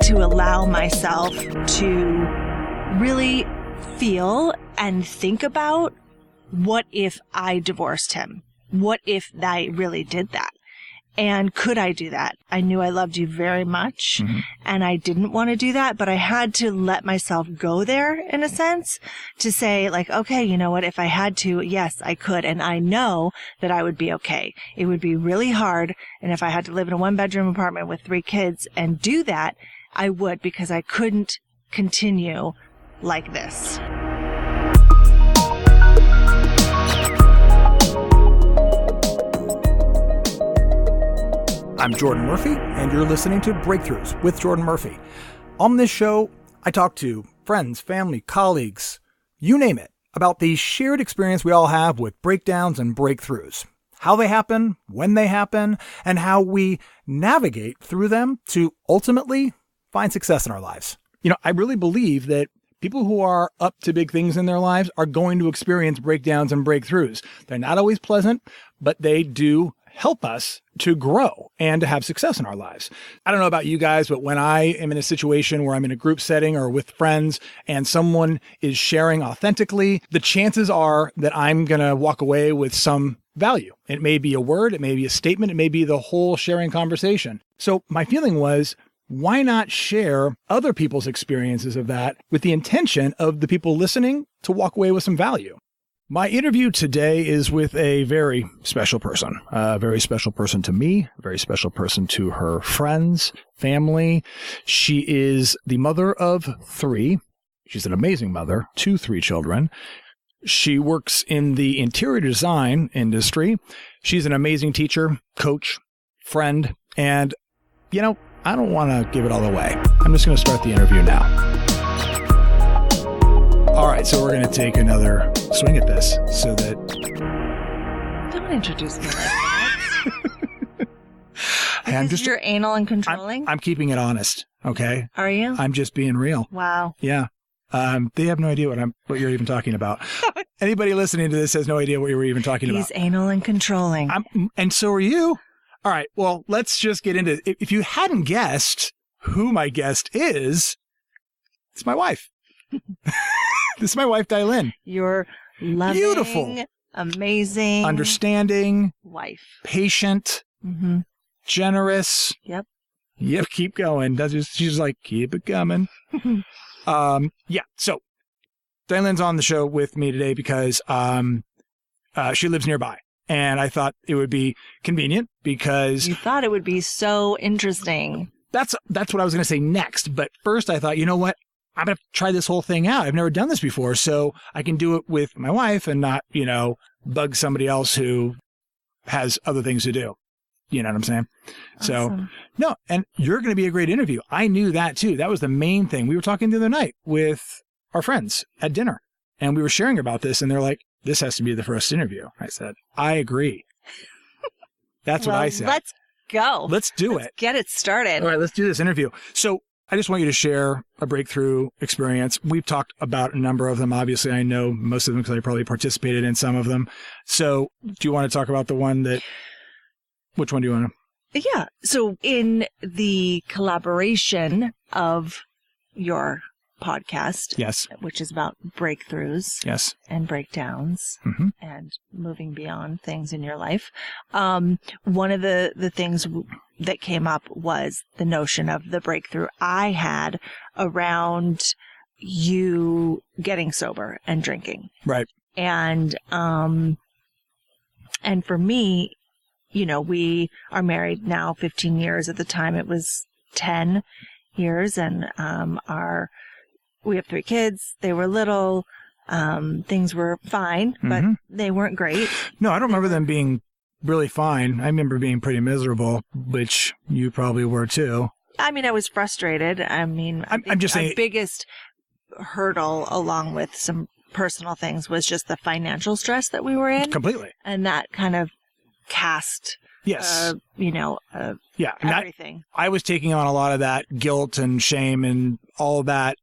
to allow myself to really feel and think about, what if I divorced him? What if I really did that? And could I do that? I knew I loved you very much, and I didn't want to do that, but I had to let myself go there, in a sense, to say, like, okay, you know what? If I had to, yes, I could. And I know that I would be okay. It would be really hard. And if I had to live in a 1-bedroom apartment with 3 kids and do that, I would, because I couldn't continue like this. I'm Jordan Murphy, and you're listening to Breakthroughs with Jordan Murphy. On this show, I talk to friends, family, colleagues, you name it, about the shared experience we all have with breakdowns and breakthroughs, how they happen, when they happen, and how we navigate through them to ultimately find success in our lives. You know, I really believe that people who are up to big things in their lives are going to experience breakdowns and breakthroughs. They're not always pleasant, but they do help us to grow and to have success in our lives. I don't know about you guys, but when I am in a situation where I'm in a group setting or with friends and someone is sharing authentically, the chances are that I'm going to walk away with some value. It may be a word, it may be a statement, it may be the whole sharing conversation. So my feeling was, why not share other people's experiences of that with the intention of the people listening to walk away with some value? My interview today is with a very special person, a very special person to me, a very special person to her friends, family. She is the mother of 3. She's an amazing mother to 3 children. She works in the interior design industry. She's an amazing teacher, coach, friend, and, you know, I don't want to give it all away. I'm just going to start the interview now. All right, so we're going to take another swing at this so that... Don't introduce me like that. Because you're anal and controlling? I'm keeping it honest, okay? Are you? I'm just being real. Wow. Yeah. They have no idea what you're even talking about. Anybody listening to this has no idea what you were even talking about. He's anal and controlling. And so are you. All right, well, let's just get into it. If you hadn't guessed who my guest is, it's my wife. This is my wife, Dilyn. Your loving, beautiful, amazing, understanding wife. Patient, generous. Yep, keep going. She's like, keep it coming. Yeah, so Dilyn's on the show with me today because she lives nearby. And I thought it would be convenient because... You thought it would be so interesting. That's what I was going to say next. But first I thought, you know what? I'm going to try this whole thing out. I've never done this before, so I can do it with my wife and not, bug somebody else who has other things to do. You know what I'm saying? Awesome. So, no, and you're going to be a great interview. I knew that too. That was the main thing. We were talking the other night with our friends at dinner, and we were sharing about this, and they're like, this has to be the first interview. I said, I agree. That's what I said. Let's go. Let's do it. Get it started. All right, let's do this interview. So I just want you to share a breakthrough experience. We've talked about a number of them. Obviously, I know most of them because I probably participated in some of them. So do you want to talk about which one do you want to? Yeah. So in the collaboration of your podcast, yes, which is about breakthroughs, yes, and breakdowns, and moving beyond things in your life, one of the things that came up was the notion of the breakthrough I had around you getting sober and drinking, right? And for me, we are married now 15 years. At the time, it was 10 years, and we have 3 kids. They were little. Things were fine, but they weren't great. No, I don't remember them being really fine. I remember being pretty miserable, which you probably were too. I mean, I was frustrated. I mean, I'm just saying, our biggest hurdle, along with some personal things, was just the financial stress that we were in. Completely. And that kind of cast, yes, everything. I was taking on a lot of that guilt and shame and all that,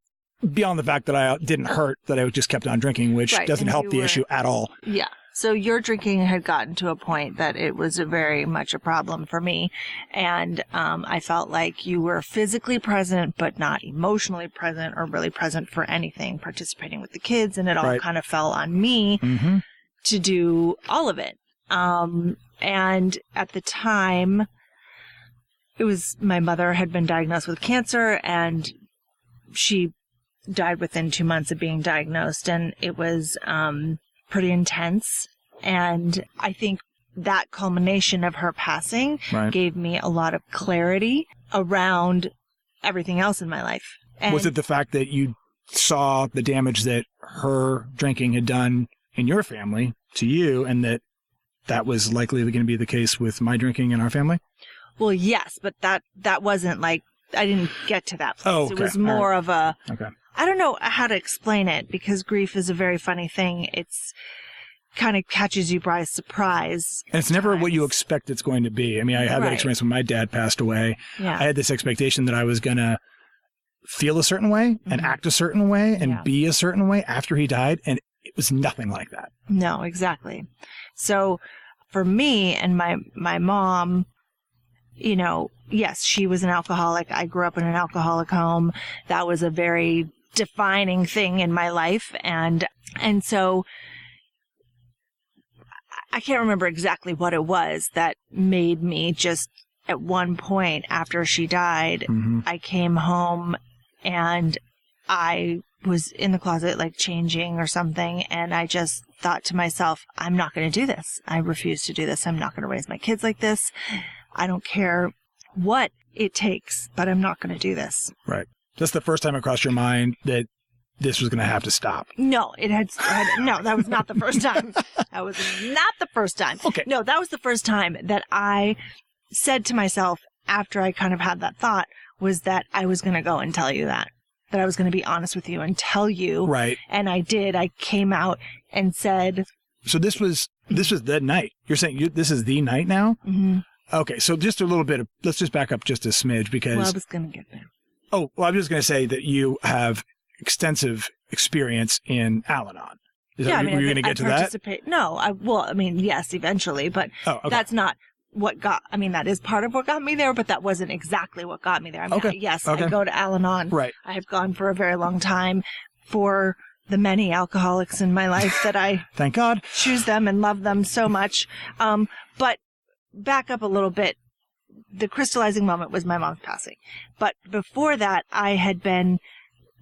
beyond the fact that I didn't hurt, that I just kept on drinking, which doesn't help the issue at all. Yeah. So your drinking had gotten to a point that it was very much a problem for me. And I felt like you were physically present, but not emotionally present or really present for anything, participating with the kids. And it all kind of fell on me to do all of it. And at the time, it was my mother had been diagnosed with cancer, and she died within 2 months of being diagnosed. And it was pretty intense. And I think that culmination of her passing gave me a lot of clarity around everything else in my life. And was it the fact that you saw the damage that her drinking had done in your family to you, and that was likely going to be the case with my drinking in our family? Well, yes, but that wasn't like, I didn't get to that place. Oh, okay. It was more of a, okay. I don't know how to explain it, because grief is a very funny thing. It's kind of catches you by surprise. And it's never what you expect it's going to be. I mean, I had that experience when my dad passed away. Yeah. I had this expectation that I was going to feel a certain way and act a certain way and be a certain way after he died. And it was nothing like that. No, exactly. So for me and my mom, you know, yes, she was an alcoholic. I grew up in an alcoholic home. That was a very defining thing in my life. And so I can't remember exactly what it was that made me just at one point after she died, I came home and I was in the closet, like changing or something. And I just thought to myself, I'm not going to do this. I refuse to do this. I'm not going to raise my kids like this. I don't care what it takes, but I'm not going to do this. Right. That's the first time it crossed your mind that this was going to have to stop. No, no, that was not the first time. That was not the first time. Okay. No, that was the first time that I said to myself after I kind of had that thought was that I was going to go and tell you that I was going to be honest with you and tell you. Right. And I did. I came out and said. So this was the night. You're saying this is the night now? Mm-hmm. Okay. So just a little bit let's just back up just a smidge because. Well, I was going to get there. Oh, well, I'm just going to say that you have extensive experience in Al-Anon. Were you going to get to that? No, yes, eventually, but that's not what that is part of what got me there, but that wasn't exactly what got me there. I go to Al-Anon. Right. I have gone for a very long time for the many alcoholics in my life that I thank God choose them and love them so much. But back up a little bit. The crystallizing moment was my mom's passing. But before that, I had been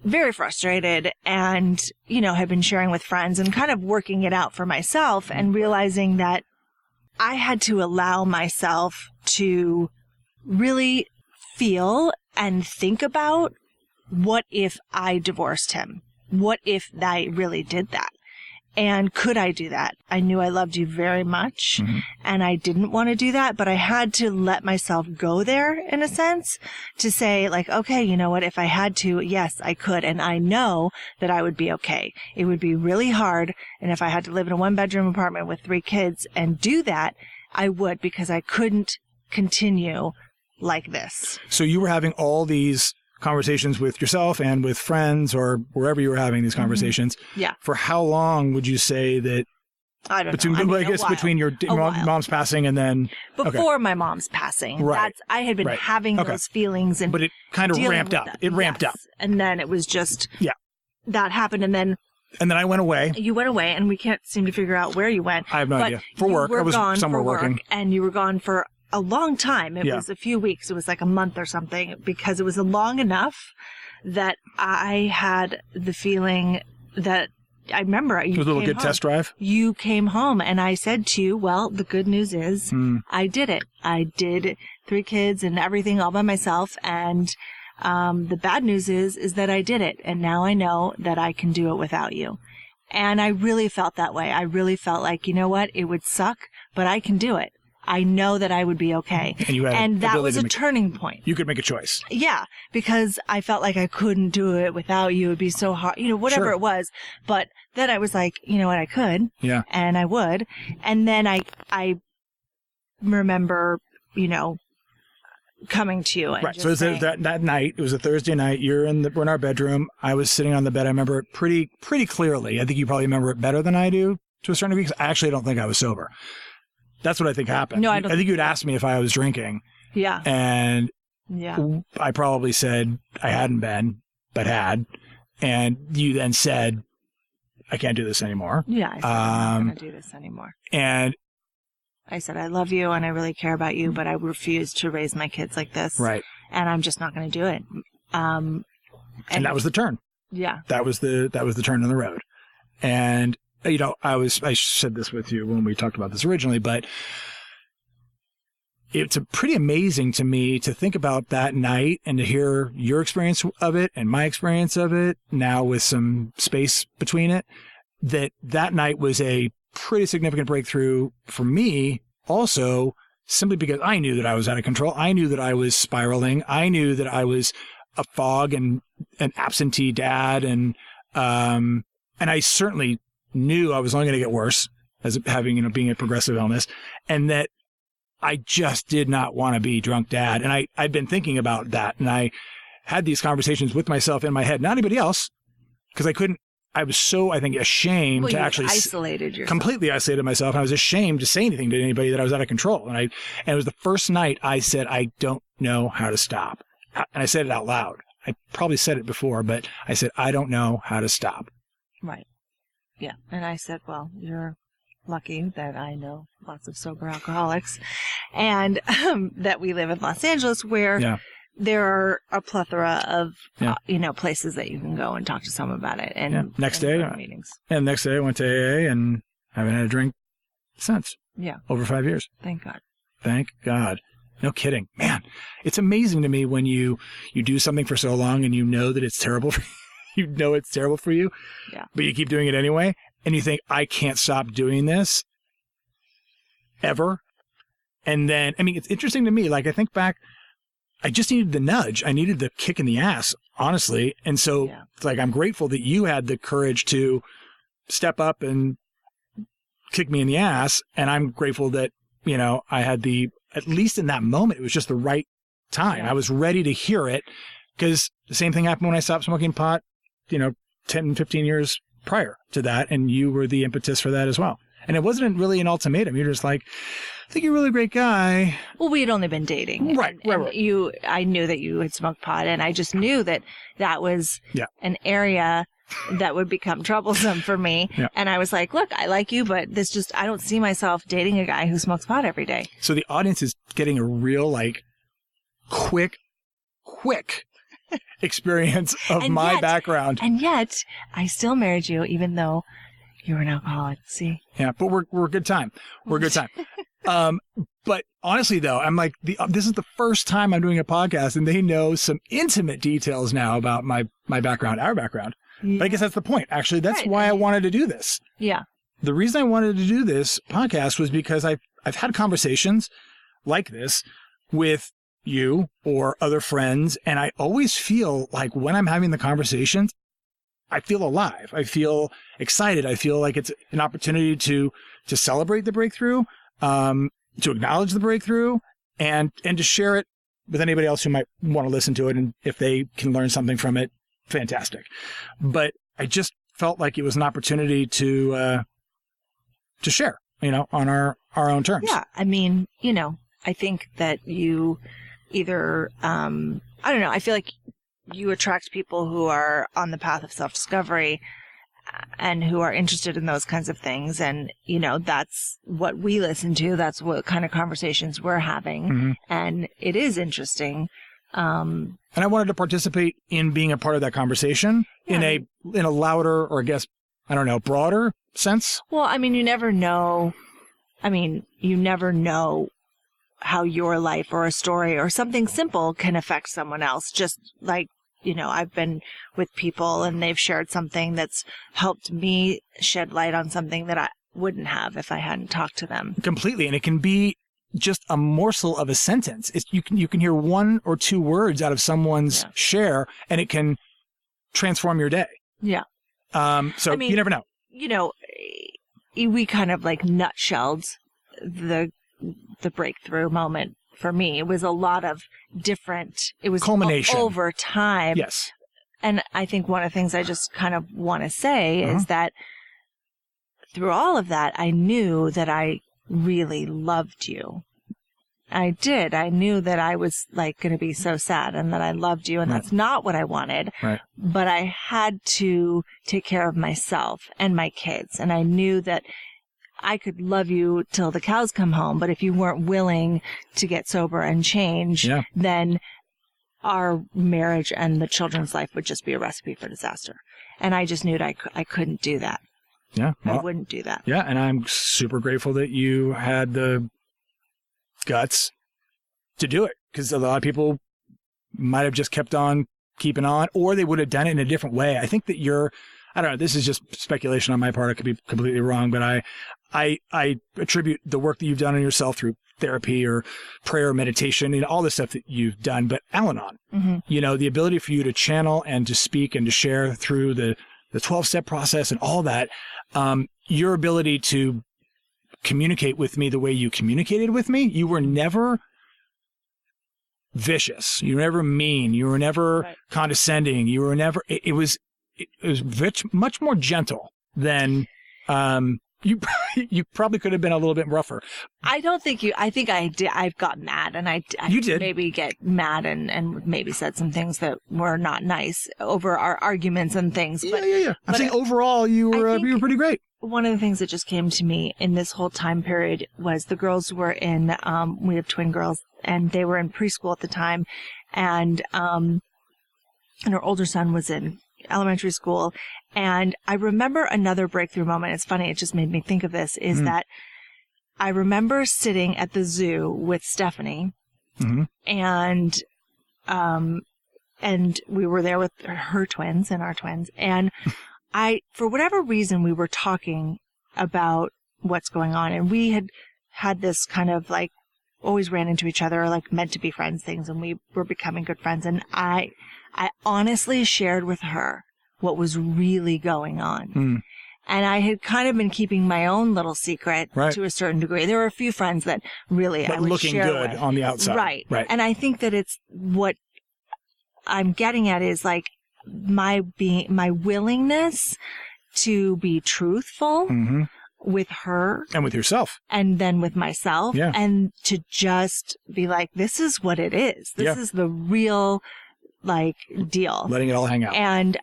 very frustrated and, had been sharing with friends and kind of working it out for myself and realizing that I had to allow myself to really feel and think about what if I divorced him? What if I really did that? And could I do that? I knew I loved you very much and I didn't want to do that, but I had to let myself go there in a sense to say like, okay, you know what? If I had to, yes, I could. And I know that I would be okay. It would be really hard. And if I had to live in a 1-bedroom apartment with 3 kids and do that, I would, because I couldn't continue like this. So you were having all these conversations with yourself and with friends or wherever you were having these conversations. Yeah. For how long would you say that? I don't know. I guess between your mom's passing and then before my mom's passing. Right. I had been having those feelings and but it kind of ramped up. It ramped up. And then it was just that happened and then I went away. You went away and we can't seem to figure out where you went. I have no idea. For work. I was somewhere working. And you were gone for a long time. It was a few weeks. It was like a month or something because it was long enough that I had the feeling that I remember it was a little good test drive. You came home and I said to you, well, the good news is I did it. I did 3 kids and everything all by myself. And the bad news is that I did it. And now I know that I can do it without you. And I really felt that way. I really felt like, you know what? It would suck, but I can do it. I know that I would be okay. And that was a turning point. You could make a choice. Yeah, because I felt like I couldn't do it without you. It would be so hard, whatever it was. But then I was like, you know what, I could. Yeah. And I would. And then I remember, coming to you. And right. So it was that night. It was a Thursday night. We're in our bedroom. I was sitting on the bed. I remember it pretty clearly. I think you probably remember it better than I do. to a certain degree, because I actually don't think I was sober. That's what I think happened. No, I think you'd asked me if I was drinking. Yeah. And I probably said I hadn't been, but had. And you then said, I can't do this anymore. Yeah, I said, I'm not going to do this anymore. And I said, I love you and I really care about you, but I refuse to raise my kids like this. Right. And I'm just not going to do it. And that was the turn. Yeah. That was the turn in the road. And, you know, I said this with you when we talked about this originally, but it's pretty amazing to me to think about that night and to hear your experience of it and my experience of it now with some space between it, that night was a pretty significant breakthrough for me also, simply because I knew that I was out of control. I knew that I was spiraling. I knew that I was a fog and an absentee dad. And I certainly knew I was only going to get worse as having, you know, being a progressive illness, and that I just did not want to be drunk dad. And I'd been thinking about that. And I had these conversations with myself in my head, not anybody else, because I was so, I think, ashamed to actually isolated yourself. Completely isolated myself. And I was ashamed to say anything to anybody that I was out of control. And it was the first night I said, I don't know how to stop. And I said it out loud. I probably said it before, but I said, I don't know how to stop. Right. Yeah. And I said, well, you're lucky that I know lots of sober alcoholics and that we live in Los Angeles where there are a plethora of, places that you can go and talk to someone about it. And next day, meetings. And next day I went to AA and haven't had a drink since. Yeah. Over 5 years. Thank God. Thank God. No kidding. Man, it's amazing to me when you do something for so long and you know that it's terrible for you. You know it's terrible for you, but you keep doing it anyway. And you think, I can't stop doing this ever. And then, I mean, it's interesting to me. Like, I think back, I just needed the nudge. I needed the kick in the ass, honestly. And so, like, I'm grateful that you had the courage to step up and kick me in the ass. And I'm grateful that, you know, I had at least in that moment, it was just the right time. Yeah. I was ready to hear it, because the same thing happened when I stopped smoking pot, 10, 15 years prior to that. And you were the impetus for that as well. And it wasn't really an ultimatum. You're just like, I think you're a really great guy. Well, we had only been dating. Right. I knew that you had smoked pot, and I just knew that was an area that would become troublesome for me. Yeah. And I was like, look, I like you, but I don't see myself dating a guy who smokes pot every day. So the audience is getting a real, like, quick experience of my background. And yet, I still married you, even though you were an alcoholic. See? Yeah, but we're a good time. We're a good time. But honestly, though, I'm like, this is the first time I'm doing a podcast, and they know some intimate details now about my background, our background. Yeah. But I guess that's the point. Actually, that's why I wanted to do this. Yeah. The reason I wanted to do this podcast was because I've had conversations like this with you or other friends, and I always feel like when I'm having the conversations, I feel alive. I feel excited. I feel like it's an opportunity to celebrate the breakthrough, to acknowledge the breakthrough, and to share it with anybody else who might want to listen to it. And if they can learn something from it, fantastic. But I just felt like it was an opportunity to share, on our own terms. Yeah. I mean, I think that you either, I don't know, I feel like you attract people who are on the path of self-discovery and who are interested in those kinds of things. And, that's what we listen to. That's what kind of conversations we're having. Mm-hmm. And it is interesting. And I wanted to participate in being a part of that conversation in a louder, or I guess, I don't know, broader sense. Well, I mean, you never know how your life or a story or something simple can affect someone else. Just like, I've been with people and they've shared something that's helped me shed light on something that I wouldn't have if I hadn't talked to them. Completely. And it can be just a morsel of a sentence. You can hear one or two words out of someone's share, and it can transform your day. Yeah. So you never know. We kind of like nutshelled the breakthrough moment for me. It was a lot of different, it was culmination over time. Yes. And I think one of the things I just kind of want to say is that through all of that, I knew that I really loved you. I did. I knew that I was like going to be so sad and that I loved you, and that's not what I wanted. Right. But I had to take care of myself and my kids. And I knew that I could love you till the cows come home. But if you weren't willing to get sober and change, then our marriage and the children's life would just be a recipe for disaster. And I just knew that I couldn't do that. Yeah. Well, I wouldn't do that. Yeah. And I'm super grateful that you had the guts to do it, because a lot of people might have just kept on keeping on, or they would have done it in a different way. I think that I don't know, this is just speculation on my part. I could be completely wrong, but I attribute the work that you've done on yourself through therapy or prayer, meditation, and all the stuff that you've done, but Al-Anon, the ability for you to channel and to speak and to share through the 12-step process and all that, your ability to communicate with me the way you communicated with me. You were never vicious. You were never mean. You were never condescending. You were never, it was much more gentle than, you probably could have been a little bit rougher. I don't think I think I did. I've got mad, and I you did maybe get mad and maybe said some things that were not nice over our arguments and things. Yeah. I'm saying overall, you were pretty great. One of the things that just came to me in this whole time period was the girls were in, we have twin girls, and they were in preschool at the time, and our older son was in elementary school. And I remember another breakthrough moment. It's funny. It just made me think of this, is that I remember sitting at the zoo with Stephanie and we were there with her twins and our twins. And for whatever reason, we were talking about what's going on, and we had this kind of like always ran into each other, like meant to be friends things. And we were becoming good friends. And I honestly shared with her what was really going on. And I had kind of been keeping my own little secret to a certain degree. There were a few friends that really I would looking share good with. on the outside. Right. And I think that it's what I'm getting at is like my willingness to be truthful with her. And with yourself. And then with myself. Yeah. And to just be like, this is what it is. This is the real deal. Letting it all hang out. And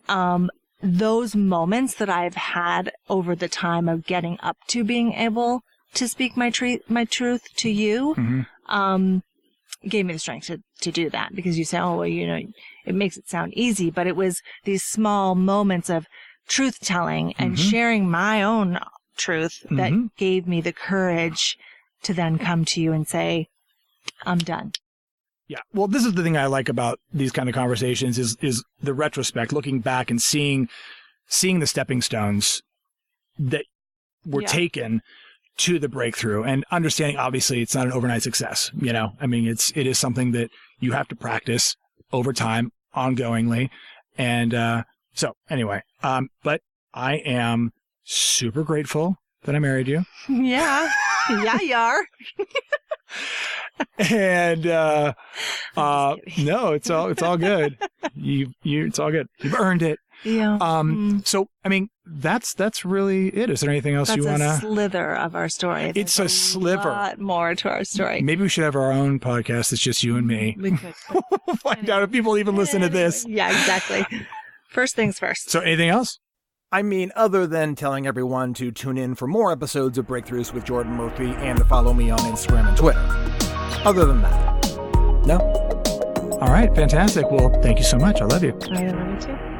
those moments that I've had over the time of getting up to being able to speak my truth to you gave me the strength to do that. Because you say, oh, well, it makes it sound easy, but it was these small moments of truth telling and sharing my own truth that gave me the courage to then come to you and say, I'm done. Yeah. Well, this is the thing I like about these kind of conversations is the retrospect, looking back and seeing the stepping stones that were taken to the breakthrough, and understanding, obviously, it's not an overnight success. I mean, it is something that you have to practice over time, ongoingly. And, so anyway, but I am super grateful that I married you. Yeah. Yeah, you are. And no, it's all good. It's all good. You've earned it. Yeah. So I mean, that's really it. Is there anything else you want to? That's a slither of our story. It's a sliver. A lot more to our story. Maybe we should have our own podcast. It's just you and me. We could. We'll find out if people even listen to this. Yeah, exactly. First things first. So anything else? I mean, other than telling everyone to tune in for more episodes of Breakthroughs with Jordan Murphy and to follow me on Instagram and Twitter. Other than that, no. All right, fantastic. Well, thank you so much. I love you. I love you too.